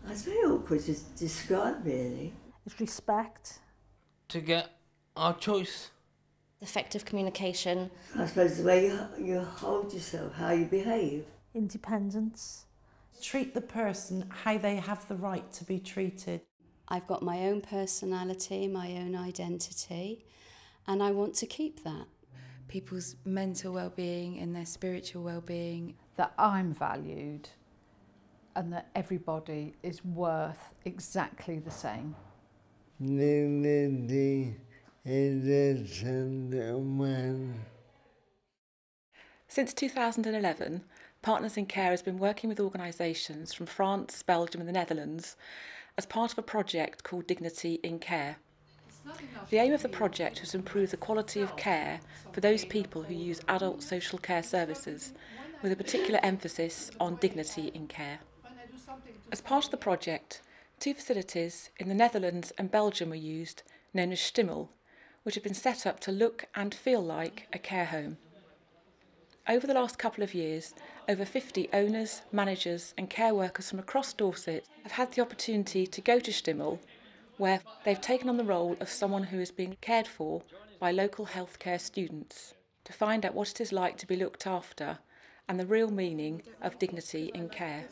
It's very awkward to describe, really. It's respect. To get our choice. Effective communication. I suppose the way you hold yourself, how you behave. Independence. Treat the person how they have the right to be treated. I've got my own personality, my own identity, and I want to keep that. People's mental well-being and their spiritual well-being. That I'm valued and that everybody is worth exactly the same. Dignity is a. Since 2011, Partners in Care has been working with organisations from France, Belgium and the Netherlands as part of a project called Dignity in Care. The aim of the project was to improve the quality of care for those people who use adult social care services, with a particular emphasis on dignity in care. As part of the project, 2 facilities in the Netherlands and Belgium were used, known as sTimul, which have been set up to look and feel like a care home. Over the last couple of years, over 50 owners, managers and care workers from across Dorset have had the opportunity to go to sTimul, where they've taken on the role of someone who is being cared for by local healthcare students, to find out what it is like to be looked after and the real meaning of dignity in care.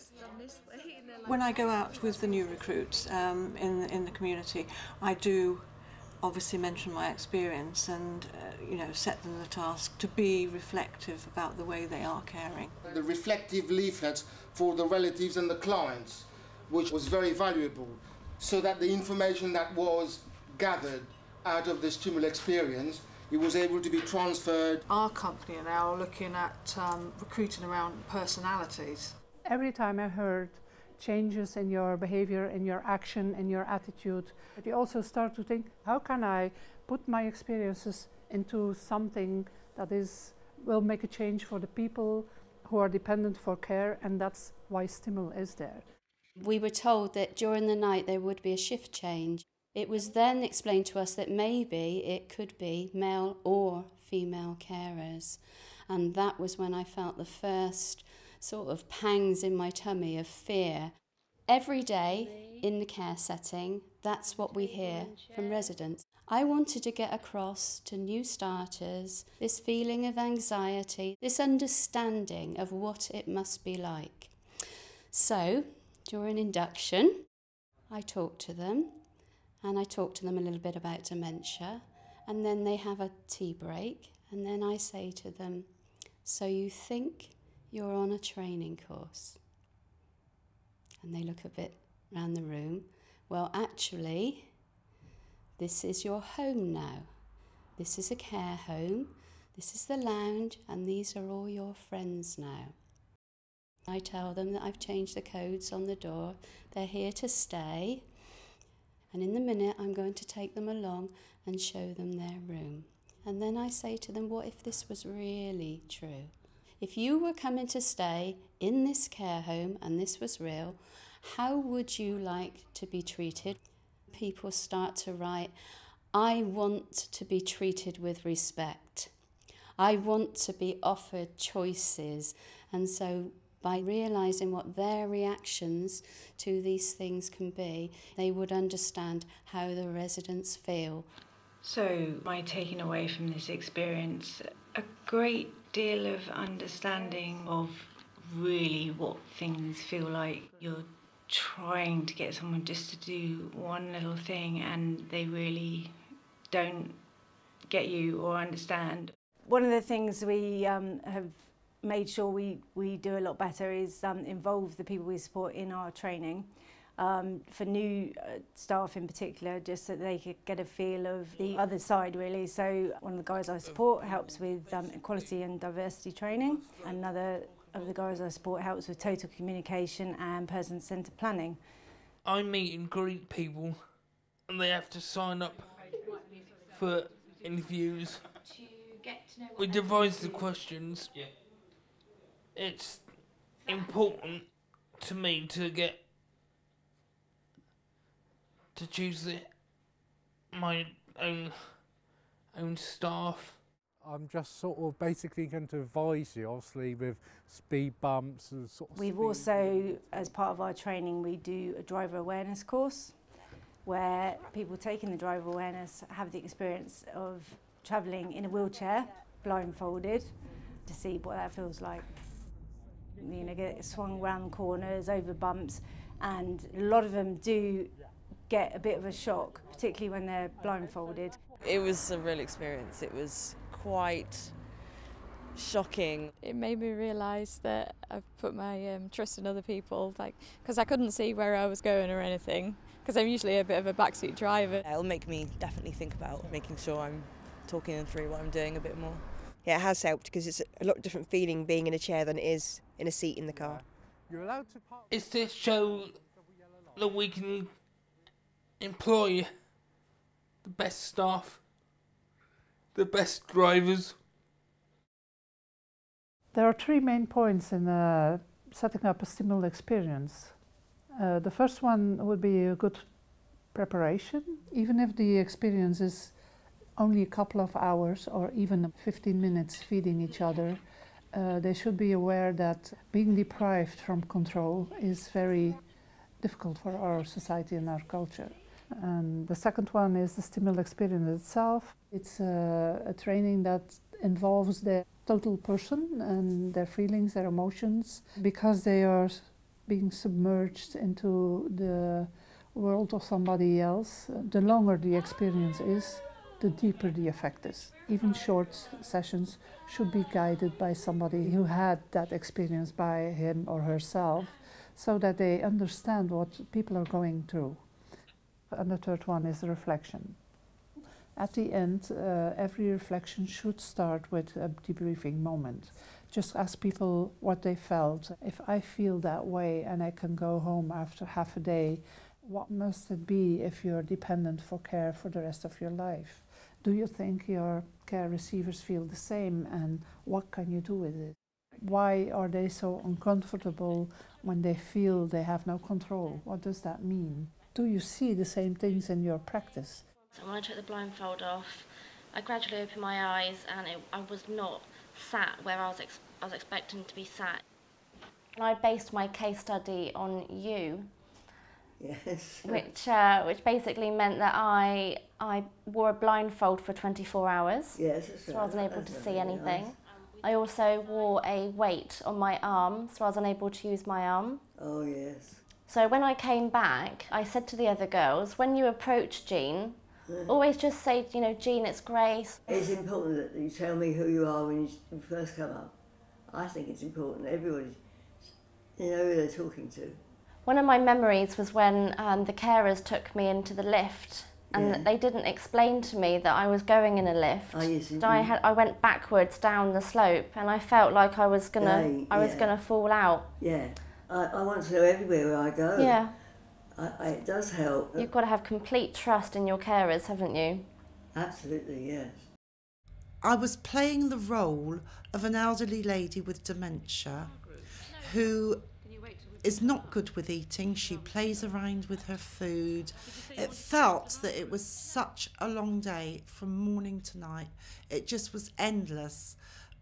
When I go out with the new recruits in the community, I do obviously mention my experience and set them the task to be reflective about the way they are caring. The reflective leaflets for the relatives and the clients, which was very valuable, so that the information that was gathered out of the sTimul experience, it was able to be transferred. Our company are now looking at recruiting around personalities. Every time I heard changes in your behavior, in your action, in your attitude, you also start to think, how can I put my experiences into something that will make a change for the people who are dependent for care, and that's why sTimul is there. We were told that during the night there would be a shift change. It was then explained to us that maybe it could be male or female carers, and that was when I felt the first sort of pangs in my tummy of fear. Every day in the care setting, that's what we hear from residents. I wanted to get across to new starters this feeling of anxiety, this understanding of what it must be like. So, during induction, I talked to them, and I talked to them a little bit about dementia, and then they have a tea break, and then I say to them, so you think you're on a training course? And they look a bit around the room. Well, actually, this is your home now. This is a care home, this is the lounge, and these are all your friends now. I tell them that I've changed the codes on the door. They're here to stay. And in the minute, I'm going to take them along and show them their room. And then I say to them, what if this was really true? If you were coming to stay in this care home and this was real, how would you like to be treated? People start to write, I want to be treated with respect. I want to be offered choices. And so by realising what their reactions to these things can be, they would understand how the residents feel. So, my taking away from this experience, a great deal of understanding of really what things feel like. You're trying to get someone just to do one little thing and they really don't get you or understand. One of the things we have made sure we do a lot better is involve the people we support in our training. For new staff in particular, just so they could get a feel of the other side really. So one of the guys I support helps with equality and diversity training. Another of the guys I support helps with total communication and person-centred planning. I meet and greet people and they have to sign up for interviews. We devise the questions. It's important to me to choose my own staff. I'm just sort of basically going to advise you, obviously, with speed bumps and sort of. We've also, as part of our training, we do a driver awareness course where people taking the driver awareness have the experience of travelling in a wheelchair, blindfolded, to see what that feels like. You know, get swung round corners, over bumps, and a lot of them do get a bit of a shock, particularly when they're blindfolded. It was a real experience. It was quite shocking. It made me realise that I've put my trust in other people, because I couldn't see where I was going or anything, because I'm usually a bit of a backseat driver. It'll make me definitely think about making sure I'm talking them through what I'm doing a bit more. Yeah, it has helped because it's a lot different feeling being in a chair than it is in a seat in the car. You're allowed to park. It's to show that we can employ the best staff, the best drivers. There are three main points in setting up a sTimul experience. The first one would be a good preparation, even if the experience is only a couple of hours or even 15 minutes feeding each other. They should be aware that being deprived from control is very difficult for our society and our culture. And the second one is the sTimul experience itself. It's a training that involves the total person and their feelings, their emotions, because they are being submerged into the world of somebody else. The longer the experience is, the deeper the effect is. Even short sessions should be guided by somebody who had that experience by him or herself, so that they understand what people are going through. And the third one is the reflection. At the end, every reflection should start with a debriefing moment. Just ask people what they felt. If I feel that way and I can go home after half a day, what must it be if you're dependent for care for the rest of your life? Do you think your care receivers feel the same, and what can you do with it? Why are they so uncomfortable when they feel they have no control? What does that mean? Do you see the same things in your practice? So when I took the blindfold off, I gradually opened my eyes, and I was not sat where I was expecting to be sat. And I based my case study on you. Yes. Which basically meant that I wore a blindfold for 24 hours. Yes, that's right. So I wasn't able to see anything. Nice. I also wore a weight on my arm, so I was unable to use my arm. Oh, yes. So when I came back, I said to the other girls, when you approach Jean, always just say, you know, Jean, it's Grace. It's important that you tell me who you are when you first come up. I think it's important. Everybody, you know who they're talking to. One of my memories was when the carers took me into the lift, and they didn't explain to me that I was going in a lift. Oh, yes, so I went backwards down the slope, and I felt like I was gonna fall out. Yeah, I want to know everywhere where I go. Yeah, it does help. You've got to have complete trust in your carers, haven't you? Absolutely, yes. I was playing the role of an elderly lady with dementia who is not good with eating. She plays around with her food. It felt that it was such a long day from morning to night. It just was endless.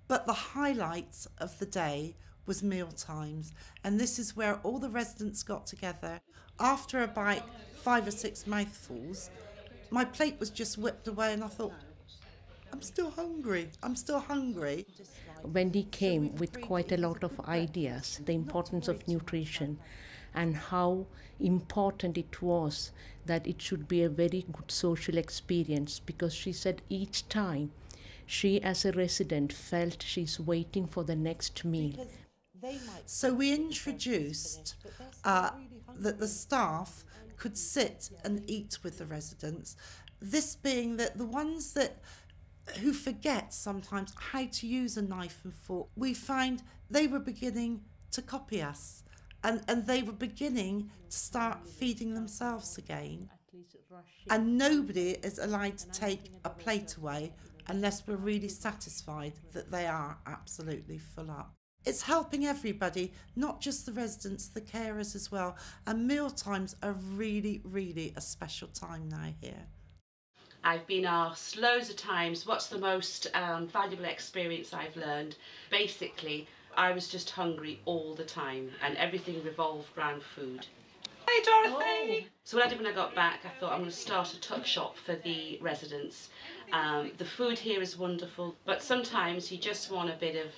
But the highlights of the day was meal times, and this is where all the residents got together. After about 5 or 6 mouthfuls, my plate was just whipped away, and I thought, I'm still hungry. Wendy came with quite a lot of ideas, the importance of nutrition and how important it was that it should be a very good social experience, because she said each time she as a resident felt she's waiting for the next meal. So we introduced that the staff could sit and eat with the residents, this being that the ones who forget sometimes how to use a knife and fork, we find they were beginning to copy us, and they were beginning to start feeding themselves again. And nobody is allowed to take a plate away unless we're really satisfied that they are absolutely full up. It's helping everybody, not just the residents, the carers as well. And meal times are really, really a special time now here. I've been asked loads of times, what's the most valuable experience I've learned? Basically, I was just hungry all the time and everything revolved around food. Hey Dorothy! So what I did when I got back, I thought I'm going to start a tuck shop for the residents. The food here is wonderful, but sometimes you just want a bit of,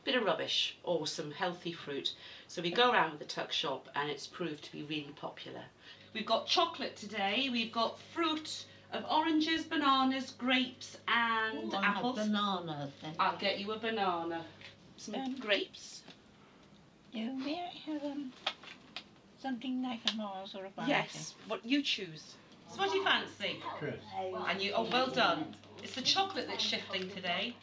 bit of rubbish or some healthy fruit. So we go around with the tuck shop and it's proved to be really popular. We've got chocolate today, we've got fruit of oranges, bananas, grapes and apples. Bananas then. I'll get you a banana. Some grapes. Yeah, may I have something like a Mars or a banana? Yes, what you choose. So what do you fancy? Good. And you, oh, well done. It's the chocolate that's shifting today.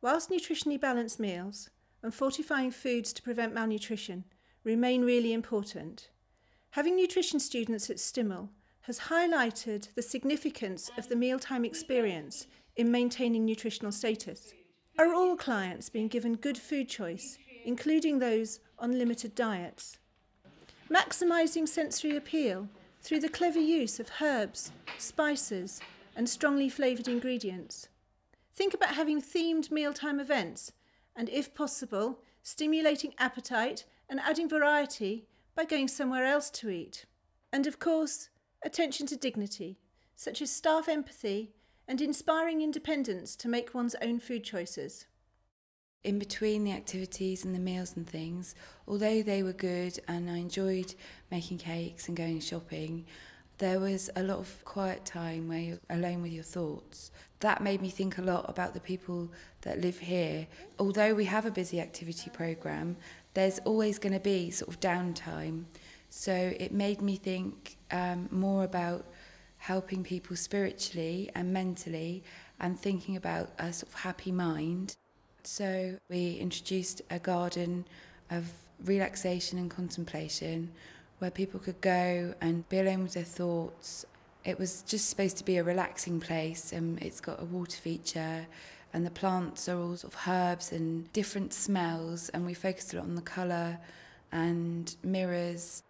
Whilst nutritionally balanced meals and fortifying foods to prevent malnutrition remain really important, having nutrition students at sTimul has highlighted the significance of the mealtime experience in maintaining nutritional status. Are all clients being given good food choice, including those on limited diets? Maximising sensory appeal through the clever use of herbs, spices and strongly flavoured ingredients. Think about having themed mealtime events and, if possible, stimulating appetite and adding variety by going somewhere else to eat. And of course, attention to dignity, such as staff empathy and inspiring independence to make one's own food choices. In between the activities and the meals and things, although they were good and I enjoyed making cakes and going shopping, there was a lot of quiet time where you're alone with your thoughts. That made me think a lot about the people that live here. Although we have a busy activity programme, there's always going to be sort of downtime. So it made me think more about helping people spiritually and mentally and thinking about a sort of happy mind. So we introduced a garden of relaxation and contemplation where people could go and be alone with their thoughts. It was just supposed to be a relaxing place, and it's got a water feature and the plants are all sort of herbs and different smells, and we focused a lot on the colour and mirrors.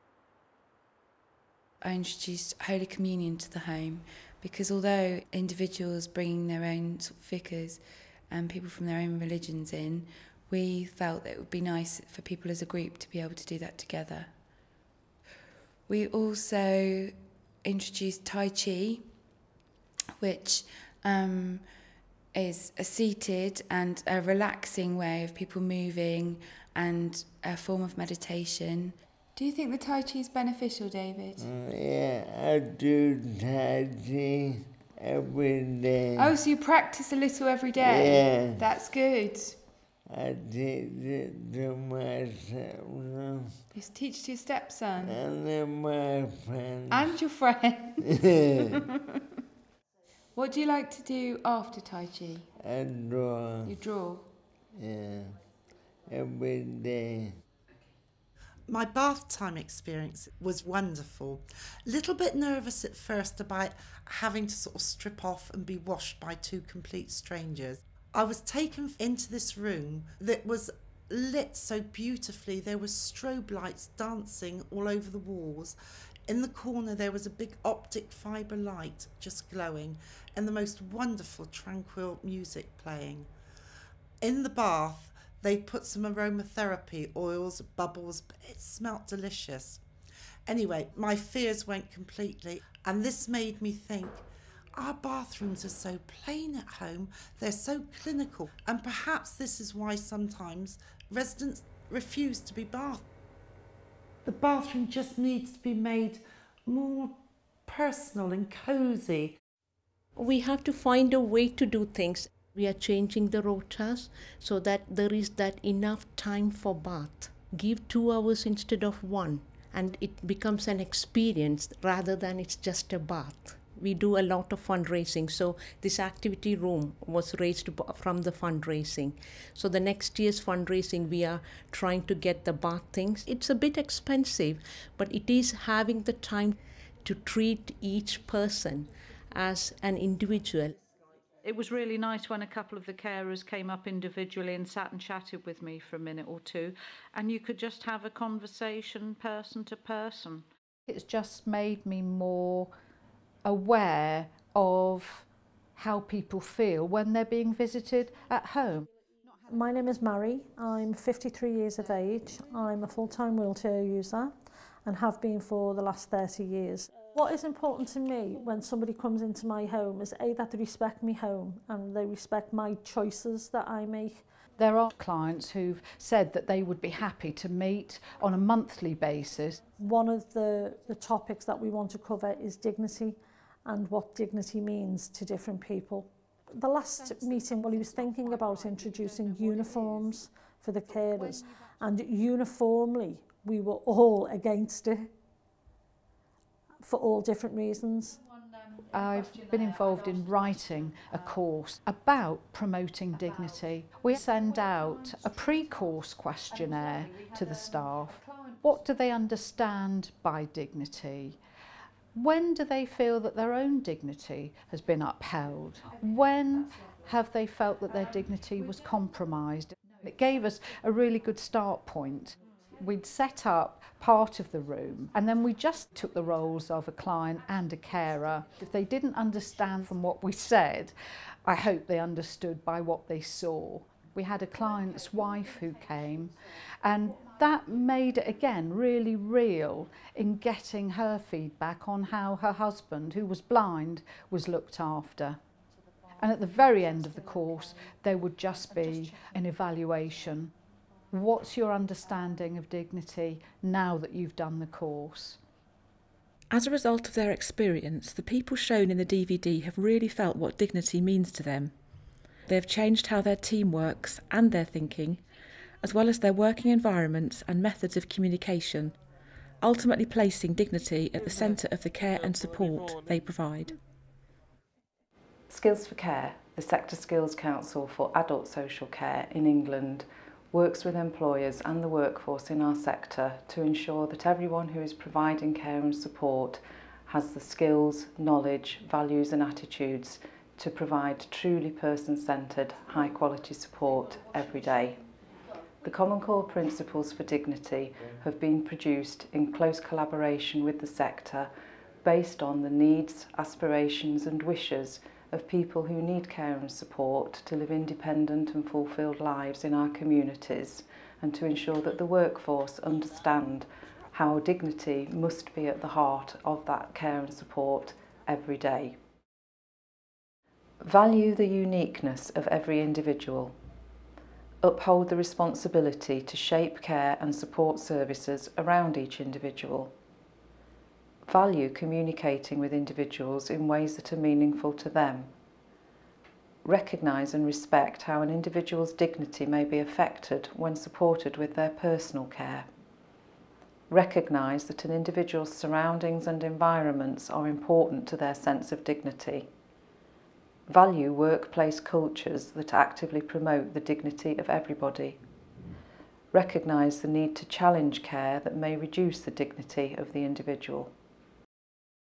I introduced Holy Communion to the home because although individuals bringing their own sort of vicars and people from their own religions in, we felt that it would be nice for people as a group to be able to do that together. We also introduced Tai Chi, which is a seated and a relaxing way of people moving and a form of meditation. Do you think the Tai Chi is beneficial, David? Yeah, I do Tai Chi every day. Oh, so you practice a little every day? Yeah. That's good. I teach it to my stepson. You teach to your stepson? And then my friend. And your friend? What do you like to do after Tai Chi? I draw. You draw? Yeah, every day. My bath time experience was wonderful. A little bit nervous at first about having to sort of strip off and be washed by two complete strangers. I was taken into this room that was lit so beautifully. There were strobe lights dancing all over the walls. In the corner there was a big optic fibre light just glowing and the most wonderful tranquil music playing. In the bath they put some aromatherapy oils, bubbles, but it smelt delicious. Anyway, my fears went completely, and this made me think, our bathrooms are so plain at home, they're so clinical, and perhaps this is why sometimes residents refuse to be bathed. The bathroom just needs to be made more personal and cosy. We have to find a way to do things. We are changing the rotas so that there is that enough time for bath. Give 2 hours instead of 1, and it becomes an experience rather than it's just a bath. We do a lot of fundraising, so this activity room was raised from the fundraising. So the next year's fundraising, we are trying to get the bath things. It's a bit expensive, but it is having the time to treat each person as an individual. It was really nice when a couple of the carers came up individually and sat and chatted with me for a minute or two, and you could just have a conversation person to person. It's just made me more aware of how people feel when they're being visited at home. My name is Mary. I'm 53 years of age. I'm a full-time wheelchair user and have been for the last 30 years. What is important to me when somebody comes into my home is A, that they respect me home and they respect my choices that I make. There are clients who've said that they would be happy to meet on a monthly basis. One of the topics that we want to cover is dignity and what dignity means to different people. The last meeting, well, he was thinking about introducing uniforms for the carers, and uniformly we were all against it for all different reasons. I've been involved in writing a course about promoting dignity. We send out a pre-course questionnaire to the staff. What do they understand by dignity? When do they feel that their own dignity has been upheld? When have they felt that their dignity was compromised? It gave us a really good start point. We'd set up part of the room and then we just took the roles of a client and a carer. If they didn't understand from what we said, I hope they understood by what they saw. We had a client's wife who came, and that made it again really real in getting her feedback on how her husband, who was blind, was looked after. And at the very end of the course, there would just be an evaluation. What's your understanding of dignity now that you've done the course? As a result of their experience, the people shown in the DVD have really felt what dignity means to them. They have changed how their team works and their thinking, as well as their working environments and methods of communication, ultimately placing dignity at the centre of the care and support they provide. Skills for Care, the Sector Skills Council for Adult Social Care in England, works with employers and the workforce in our sector to ensure that everyone who is providing care and support has the skills, knowledge, values and attitudes to provide truly person-centred, high-quality support every day. The Common Core Principles for Dignity have been produced in close collaboration with the sector based on the needs, aspirations and wishes of people who need care and support to live independent and fulfilled lives in our communities, and to ensure that the workforce understand how dignity must be at the heart of that care and support every day. Value the uniqueness of every individual. Uphold the responsibility to shape care and support services around each individual. Value communicating with individuals in ways that are meaningful to them. Recognise and respect how an individual's dignity may be affected when supported with their personal care. Recognise that an individual's surroundings and environments are important to their sense of dignity. Value workplace cultures that actively promote the dignity of everybody. Recognise the need to challenge care that may reduce the dignity of the individual.